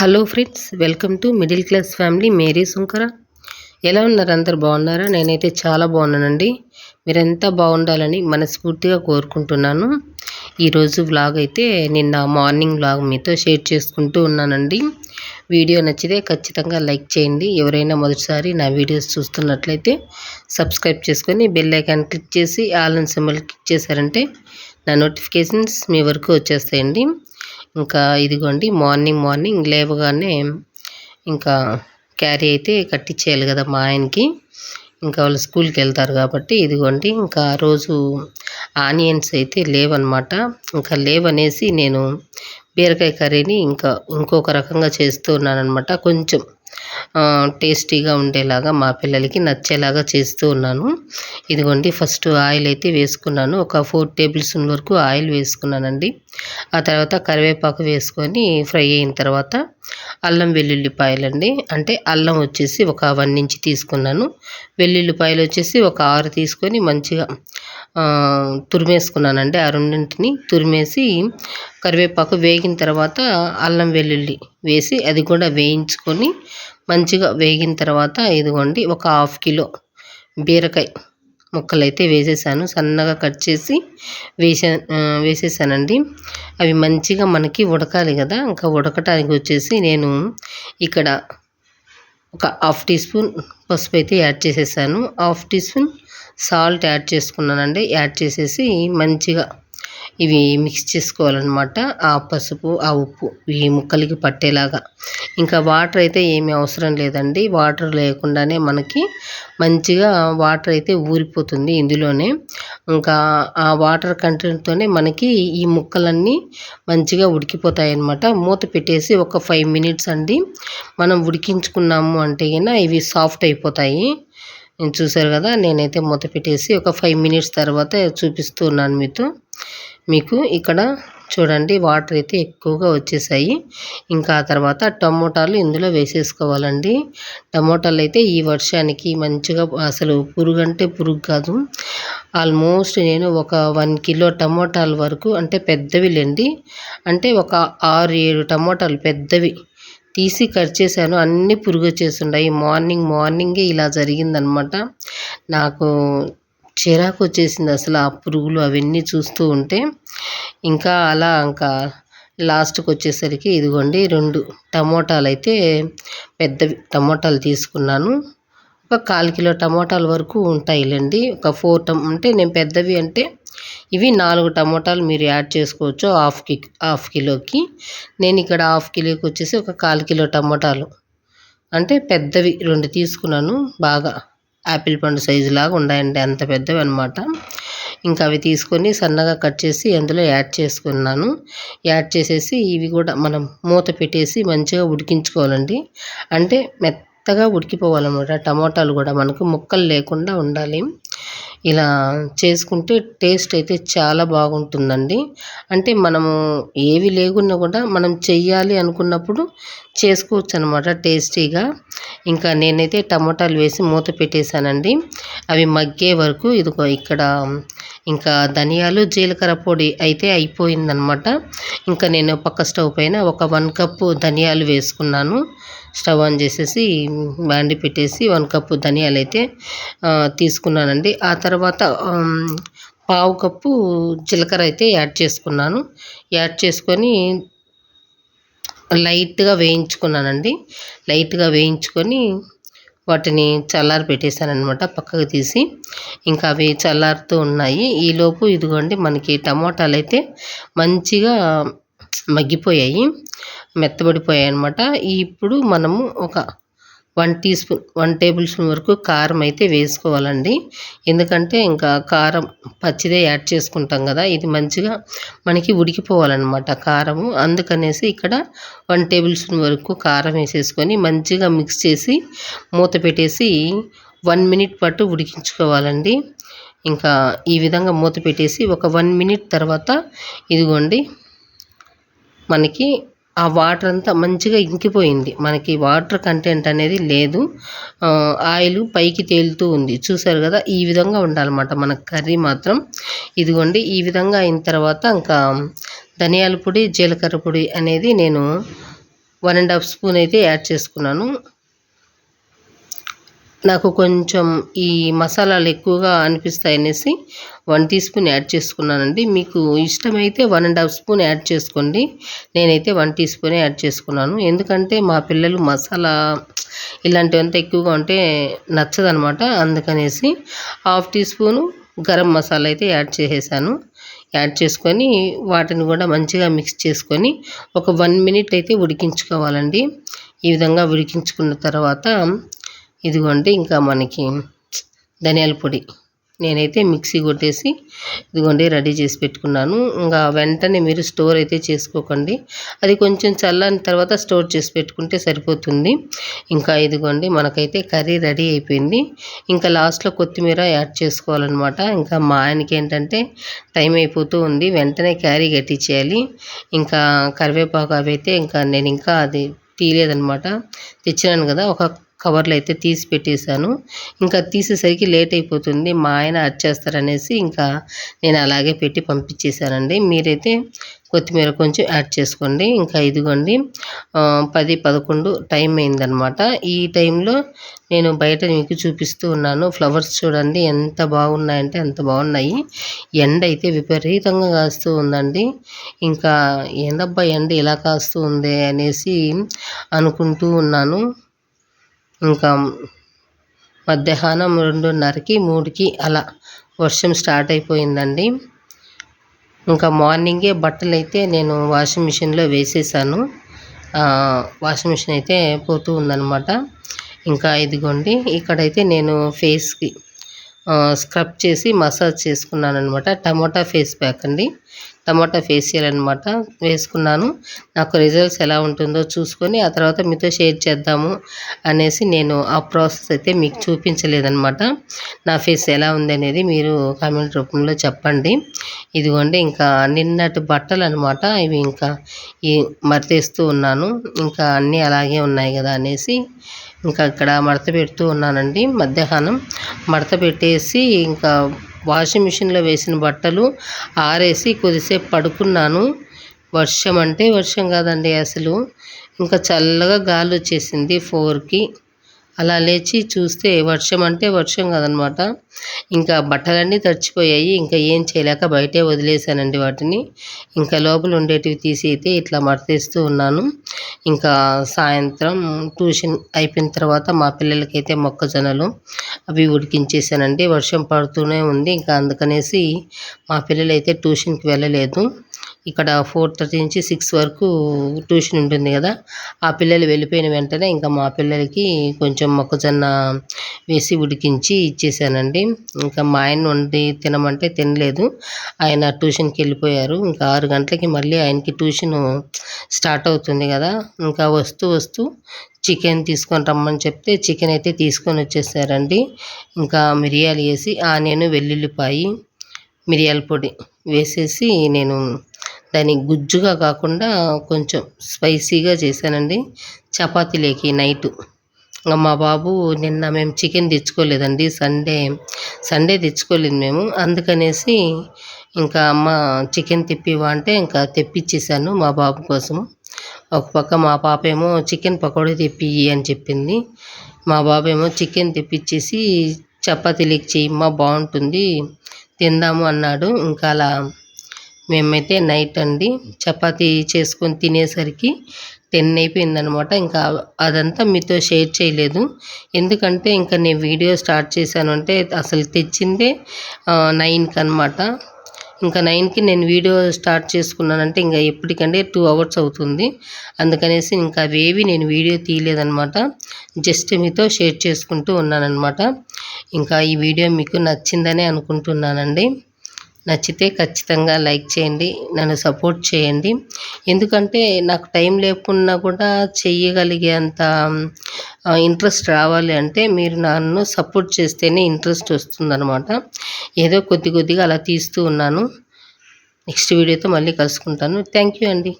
Hello friends, welcome to middle class family Mary Sunkara. ఎలా ఉన్నారు? అందరు బాగున్నారా? నేనైతే చాలా బాగున్నానండి. మీరంతా బాగుండాలని మనస్ఫూర్తిగా కోరుకుంటున్నాను. ఈరోజు వ్లాగ్ అయితే నిన్న మార్నింగ్ వ్లాగ్ మీతో షేర్ చేసుకుంటూ ఉన్నానండి. వీడియో నచ్చితే ఖచ్చితంగా లైక్ చేయండి. ఎవరైనా మొదటిసారి నా వీడియోస్ చూస్తున్నట్లయితే సబ్స్క్రైబ్ చేసుకొని బెల్ ఐకాన్ క్లిక్ చేసి ఆల్ అండ్ సింబల్ క్లిక్ చేశారంటే నా నోటిఫికేషన్స్ మీ వరకు వచ్చేస్తాయండి. ఇంకా ఇదిగోండి మార్నింగ్ లేవగానే ఇంకా క్యారీ అయితే కట్టించేయాలి కదా మా ఆయనకి. ఇంకా వాళ్ళు స్కూల్కి వెళ్తారు కాబట్టి ఇదిగోండి ఇంకా రోజు ఆనియన్స్ అయితే లేవన్నమాట. ఇంకా లేవనేసి నేను బీరకాయ కర్రీని ఇంకొక రకంగా చేస్తూ ఉన్నానమాట. కొంచెం టేస్టీగా ఉండేలాగా మా పిల్లలకి నచ్చేలాగా చేస్తూ ఉన్నాను. ఇదిగోండి ఫస్ట్ ఆయిల్ అయితే వేసుకున్నాను. ఒక 4 టేబుల్ స్పూన్ వరకు ఆయిల్ వేసుకున్నానండి. ఆ తర్వాత కరివేపాకు వేసుకొని ఫ్రై అయిన తర్వాత అల్లం వెల్లుల్లిపాయలండి. అంటే అల్లం వచ్చేసి ఒక 1 ఇంచ్ తీసుకున్నాను. వెల్లుల్లిపాయలు వచ్చేసి ఒక 6 తీసుకొని మంచిగా తురిమేసుకున్నానండి. ఆ రెండింటిని తురిమేసి కరివేపాకు వేగిన తర్వాత అల్లం వెల్లుల్లి వేసి అది కూడా వేయించుకొని మంచిగా వేగిన తర్వాత ఇదిగోండి ఒక 1/2 కిలో బీరకాయ ముక్కలైతే వేసేసాను. సన్నగా కట్ చేసి వేసేసానండి. అవి మంచిగా మనకి ఉడకాలి కదా. ఇంకా ఉడకటానికి వచ్చేసి నేను ఇక్కడ ఒక 1/2 టీ స్పూన్ పసుపు అయితే యాడ్ చేసేసాను. 1/2 టీ స్పూన్ సాల్ట్ యాడ్ చేసుకున్నానండి. యాడ్ చేసేసి మంచిగా ఇవి మిక్స్ చేసుకోవాలన్నమాట. ఆ పసుపు ఆ ఉప్పు ఈ ముక్కలకి పట్టేలాగా. ఇంకా వాటర్ అయితే ఏమీ అవసరం లేదండి. వాటర్ లేకుండానే మనకి మంచిగా వాటర్ అయితే ఊరిపోతుంది ఇందులోనే. ఇంకా ఆ వాటర్ కంటెంట్తోనే మనకి ఈ ముక్కలన్నీ మంచిగా ఉడికిపోతాయి అన్నమాట. మూత పెట్టేసి ఒక 5 మినిట్స్ అండి మనం ఉడికించుకున్నాము అంటే ఇవి సాఫ్ట్ అయిపోతాయి. చూసారు కదా, నేనైతే మూత పెట్టేసి ఒక 5 మినిట్స్ తర్వాత చూపిస్తూ ఉన్నాను మీకు ఇక్కడ చూడండి వాటర్ అయితే ఎక్కువగా వచ్చేసాయి. ఇంకా ఆ తర్వాత టమోటాలు ఇందులో వేసేసుకోవాలండి. టమోటాలు అయితే ఈ వర్షానికి మంచిగా అసలు పురుగు అంటే పురుగు కాదు. ఆల్మోస్ట్ నేను ఒక 1 కిలో టమోటాల వరకు, అంటే పెద్దవి లేండి, అంటే ఒక 6-7 టమోటాలు పెద్దవి తీసి కట్ చేశాను. అన్నీ పురుగు వచ్చేస్తున్నాయి. మార్నింగే ఇలా జరిగిందనమాట. నాకు చిరాకు వచ్చేసింది అసలు ఆ పురుగులు అవన్నీ చూస్తూ ఉంటే. ఇంకా లాస్ట్కి వచ్చేసరికి ఇదిగోండి 2 టమోటాలు అయితే పెద్దవి టమోటాలు తీసుకున్నాను. ఒక 1/4 కిలో టమోటాల వరకు ఉంటాయిలేండి. ఒక 4 అంటే నేను పెద్దవి అంటే ఇవి 4 టమోటాలు మీరు యాడ్ చేసుకోవచ్చు హాఫ్ కిలోకి. నేను ఇక్కడ 1/2 కిలోకి వచ్చేసి ఒక 1/4 కిలో టమోటాలు అంటే పెద్దవి 2 తీసుకున్నాను. బాగా యాపిల్ పండు సైజు లాగా ఉన్నాయండి, అంత పెద్దవి అనమాట. ఇంకా అవి తీసుకొని సన్నగా కట్ చేసి అందులో యాడ్ చేసుకున్నాను. యాడ్ చేసేసి ఇవి కూడా మనం మూత పెట్టేసి మంచిగా ఉడికించుకోవాలండి. అంటే మెత్తగా ఉడికిపోవాలన్నమాట. టమోటాలు కూడా మనకు ముక్కలు లేకుండా ఉండాలి. ఇలా చేసుకుంటే టేస్ట్ అయితే చాలా బాగుంటుందండి. అంటే మనము ఏవి లేకున్నా కూడా మనం చెయ్యాలి అనుకున్నప్పుడు చేసుకోవచ్చు అనమాట టేస్టీగా. ఇంకా నేనైతే టమోటాలు వేసి మూత పెట్టేశానండి. అవి మగ్గే వరకు ఇదిగో ఇక్కడ ఇంకా ధనియాలు జీలకర్ర పొడి అయితే అయిపోయిందనమాట. ఇంకా నేను పక్క స్టవ్ పైన ఒక 1 కప్పు ధనియాలు వేసుకున్నాను. స్టవ్ ఆన్ చేసేసి బాండి పెట్టేసి 1 కప్పు ధనియాలు అయితే తీసుకున్నానండి. ఆ తర్వాత 1/2 కప్పు జీలకర్ర అయితే యాడ్ చేసుకున్నాను. యాడ్ చేసుకొని లైట్గా వేయించుకున్నానండి. లైట్గా వేయించుకొని వాటిని చల్లారి పెట్టేశానమాట పక్కకు తీసి. ఇంకా అవి చల్లారుతూ ఉన్నాయి. ఈలోపు ఇదిగోండి మనకి టమోటాలు అయితే మంచిగా మగ్గిపోయాయి, మెత్తబడిపోయాయి అనమాట. ఇప్పుడు మనము ఒక 1 టేబుల్ స్పూన్ వరకు కారం అయితే వేసుకోవాలండి. ఎందుకంటే ఇంకా కారం పచ్చిదే యాడ్ చేసుకుంటాం కదా, ఇది మంచిగా మనకి ఉడికిపోవాలన్నమాట కారము. అందుకనేసి ఇక్కడ 1 టేబుల్ స్పూన్ వరకు కారం వేసేసుకొని మంచిగా మిక్స్ చేసి మూత పెట్టేసి 1 మినిట్ పాటు ఉడికించుకోవాలండి. ఇంకా ఈ విధంగా మూత పెట్టేసి ఒక 1 మినిట్ తర్వాత ఇదిగోండి మనకి ఆ వాటర్ అంతా మంచిగా ఇంకిపోయింది. మనకి వాటర్ కంటెంట్ అనేది లేదు. ఆయిల్ పైకి తేలుతూ ఉంది. చూసారు కదా, ఈ విధంగా ఉండాలన్నమాట మన కర్రీ మాత్రం. ఇదిగోండి ఈ విధంగా అయిన తర్వాత ఇంకా ధనియాల పొడి జీలకర్ర పొడి అనేది నేను 1½ స్పూన్ అయితే యాడ్ చేసుకున్నాను. నాకు కొంచెం ఈ మసాలాలు ఎక్కువగా అనిపిస్తాయనేసి 1 టీ స్పూన్ యాడ్ చేసుకున్నానండి. మీకు ఇష్టమైతే 1½ స్పూన్ యాడ్ చేసుకోండి. నేనైతే 1 టీ స్పూనే యాడ్ చేసుకున్నాను. ఎందుకంటే మా పిల్లలు మసాలా ఇలాంటివంతా ఎక్కువగా ఉంటే నచ్చదనమాట. అందుకనేసి 1/2 టీ స్పూను గరం మసాలా అయితే యాడ్ చేసేసాను. యాడ్ చేసుకొని వాటిని కూడా మంచిగా మిక్స్ చేసుకొని ఒక 1 మినిట్ అయితే ఉడికించుకోవాలండి. ఈ విధంగా ఉడికించుకున్న తర్వాత ఇదిగోండి ఇంకా మనకి ధనియాల పొడి నేనైతే మిక్సీ కొట్టేసి ఇదిగోండి రెడీ చేసి పెట్టుకున్నాను. ఇంకా వెంటనే మీరు స్టోర్ అయితే చేసుకోకండి. అది కొంచెం చల్లని తర్వాత స్టోర్ చేసి పెట్టుకుంటే సరిపోతుంది. ఇంకా ఇదిగోండి మనకైతే కర్రీ రెడీ అయిపోయింది. ఇంకా లాస్ట్లో కొత్తిమీర యాడ్ చేసుకోవాలన్నమాట. ఇంకా మా ఆయనకి ఏంటంటే టైం అయిపోతూ ఉంది, వెంటనే క్యారీ కట్టించేయాలి. ఇంకా కరివేపాకు అవి అయితే ఇంకా నేను ఇంకా అది తీయలేదనమాట. తెచ్చినాను కదా, ఒక కవర్లో అయితే తీసి పెట్టేశాను. ఇంకా తీసేసరికి లేట్ అయిపోతుంది, మా ఆయన అరిచేస్తారనేసి ఇంకా నేను అలాగే పెట్టి పంపించేశానండి. మీరైతే కొత్తిమీర కొంచెం యాడ్ చేసుకోండి. ఇంకా ఇదిగోండి 10-11 టైం అయిందనమాట. ఈ టైంలో నేను బయట మీకు చూపిస్తూ ఉన్నాను. ఫ్లవర్స్ చూడండి ఎంత బాగున్నాయంటే అంత బాగున్నాయి. ఎండ అయితే విపరీతంగా కాస్తూ ఉందండి. ఇంకా ఏందబ్బా ఎండ ఇలా కాస్తూ ఉంది అనేసి అనుకుంటూ ఉన్నాను. ఇంకా మధ్యాహ్నం 2:30కి 3కి అలా వర్షం స్టార్ట్ అయిపోయిందండి. ఇంకా మార్నింగే బట్టలైతే నేను వాషింగ్ మిషన్లో వేసేసాను. వాషింగ్ మిషన్ అయితే పోతూ ఉందన్నమాట. ఇంకా ఇదిగోండి ఇక్కడైతే నేను ఫేస్కి స్క్రబ్ చేసి మసాజ్ చేసుకున్నానమాట. టమోటా ఫేస్ ప్యాక్ అండి, టమోటా ఫేషియల్ అనమాట వేసుకున్నాను. నాకు రిజల్ట్స్ ఎలా ఉంటుందో చూసుకొని ఆ తర్వాత మీతో షేర్ చేద్దాము అనేసి నేను ఆ ప్రాసెస్ అయితే మీకు చూపించలేదన్నమాట. నా ఫేస్ ఎలా ఉంది అనేది మీరు కామెంట్ రూపంలో చెప్పండి. ఇదిగోండి ఇంకా నిన్నటి బట్టలు అనమాట, ఇవి ఇంకా ఈ మడతేస్తూ ఉన్నాను. ఇంకా అన్నీ అలాగే ఉన్నాయి కదా అనేసి ఇంకా ఇక్కడ మడత పెడుతూ ఉన్నానండి. మధ్యాహ్నం మడత పెట్టేసి ఇంకా వాషింగ్ మిషన్లో వేసిన బట్టలు ఆరేసి కొద్దిసేపు పడుకున్నాను. వర్షం అంటే వర్షం కాదండి అసలు. ఇంకా చల్లగా గాలి వచ్చేసింది 4కి. అలా లేచి చూస్తే వర్షం అంటే వర్షం కాదనమాట. ఇంకా బట్టలన్నీ తడిచిపోయాయి. ఇంకా ఏం చేయలేక బయటే వదిలేసానండి వాటిని. ఇంకా లోపల ఉండేటివి తీసి అయితే ఇట్లా మడతేస్తూ ఉన్నాను. ఇంకా సాయంత్రం ట్యూషన్ అయిపోయిన తర్వాత మా పిల్లలకైతే మొక్కజొన్నలు అవి ఉడికించేసానండి. వర్షం పడుతూనే ఉంది. ఇంకా అందుకనేసి మా పిల్లలైతే ట్యూషన్కి వెళ్ళలేదు. ఇక్కడ 4:30 నుంచి 6 వరకు ట్యూషన్ ఉంటుంది కదా, ఆ పిల్లలు వెళ్ళిపోయిన వెంటనే ఇంకా మా పిల్లలకి కొంచెం మొక్కజొన్న వేసి ఉడికించి ఇచ్చేసానండి. ఇంకా మా ఆయన వండి తినమంటే తినలేదు, ఆయన ట్యూషన్కి వెళ్ళిపోయారు. ఇంకా 6 గంటలకి మళ్ళీ ఆయనకి ట్యూషన్ స్టార్ట్ అవుతుంది కదా. ఇంకా వస్తూ చికెన్ తీసుకొని రమ్మని చెప్తే చికెన్ అయితే తీసుకొని వచ్చేసారండి. ఇంకా మిరియాలు వేసి ఆనియన్ వెల్లుల్లిపాయి మిరియాల పొడి వేసేసి నేను దాన్ని గుజ్జుగా కాకుండా కొంచెం స్పైసీగా చేశానండి చపాతీలోకి నైటు. ఇంకా మా బాబు నిన్న మేము చికెన్ తెచ్చుకోలేదండి, సండే తెచ్చుకోలేదు మేము. అందుకనేసి ఇంకా అమ్మ చికెన్ తెప్పివా అంటే ఇంకా తెప్పించేసాను మా బాబు కోసము. ఒక పక్క మా పాప ఏమో చికెన్ పకోడీ తెప్పియి అని చెప్పింది. మా బాబు ఏమో చికెన్ తెప్పించేసి చపాతీలోకి చేయమ్మా బాగుంటుంది తిందాము అన్నాడు. ఇంకా అలా మేమైతే నైట్ అండి చపాతీ చేసుకొని తినేసరికి 10 అయిపోయిందనమాట. ఇంకా అదంతా మీతో షేర్ చేయలేదు, ఎందుకంటే ఇంకా నేను వీడియో స్టార్ట్ చేశాను అంటే అసలు తెచ్చిందే 9కి అనమాట. ఇంకా 9కి నేను వీడియో స్టార్ట్ చేసుకున్నానంటే ఇంకా ఎప్పటికంటే 2 అవర్స్ అవుతుంది. అందుకనేసి ఇంకా అవేవి నేను వీడియో తీయలేదనమాట, జస్ట్ మీతో షేర్ చేసుకుంటూ ఉన్నానన్నమాట. ఇంకా ఈ వీడియో మీకు నచ్చిందనే అనుకుంటున్నానండి. నచ్చితే ఖచ్చితంగా లైక్ చేయండి, నన్ను సపోర్ట్ చేయండి. ఎందుకంటే నాకు టైం లేకున్నా కూడా చెయ్యగలిగేంత ఇంట్రెస్ట్ రావాలి అంటే మీరు నన్ను సపోర్ట్ చేస్తేనే ఇంట్రెస్ట్ వస్తుందన్నమాట. ఏదో కొద్దిగా అలా తీస్తూ ఉన్నాను. నెక్స్ట్ వీడియోతో మళ్ళీ కలుసుకుంటాను. థ్యాంక్ యూ అండి.